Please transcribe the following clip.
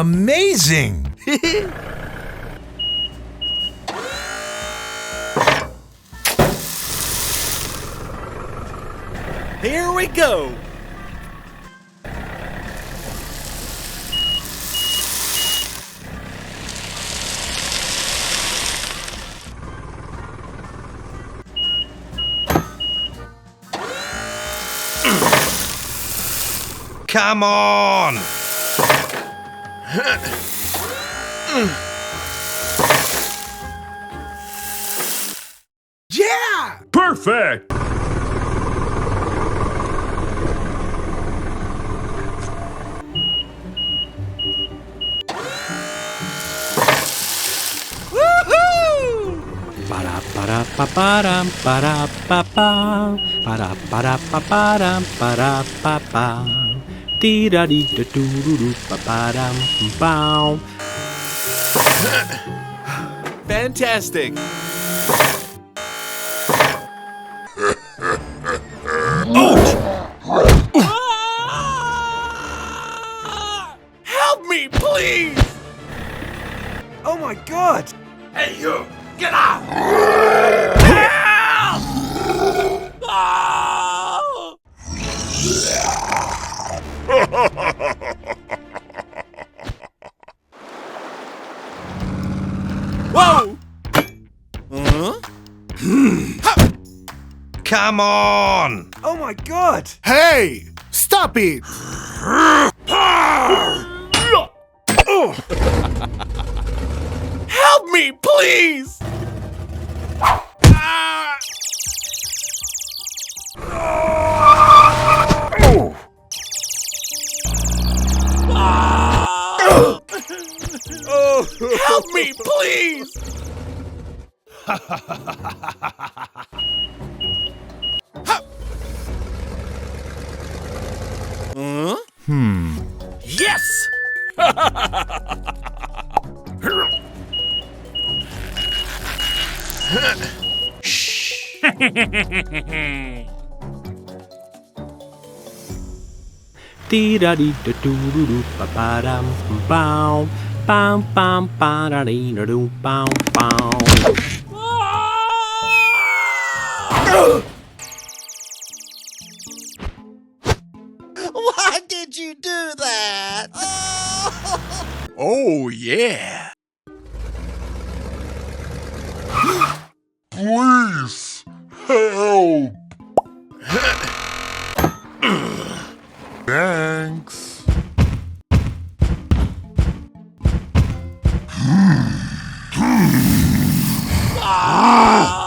Amazing! Here we go! Come on! Yeah! Perfect! Woohoo! Ba-da-ba-da-ba-ba-dum, ba-da-ba-ba. Ba-da-ba-da-ba-ba-dum, ba-da-ba-ba. Dee-da-dee-da-doo-doo-doo, ba-ba-dum, bow. Fantastic! Help me, please! Oh my God! Hey, you! Get out! Help! Ah! Whoa! Come on! Oh my God! Hey! Stop it! Help me, please! Ah! Ah! Oh, help me, please! Yes! Dee-da-dee-da-doo-doo-doo, ba-ba-dum, bow. Bam, bam, ba-da-dee-da-doo, bow, bow. Why did you do that? Oh, yeah. Please help! Thanks. Ah!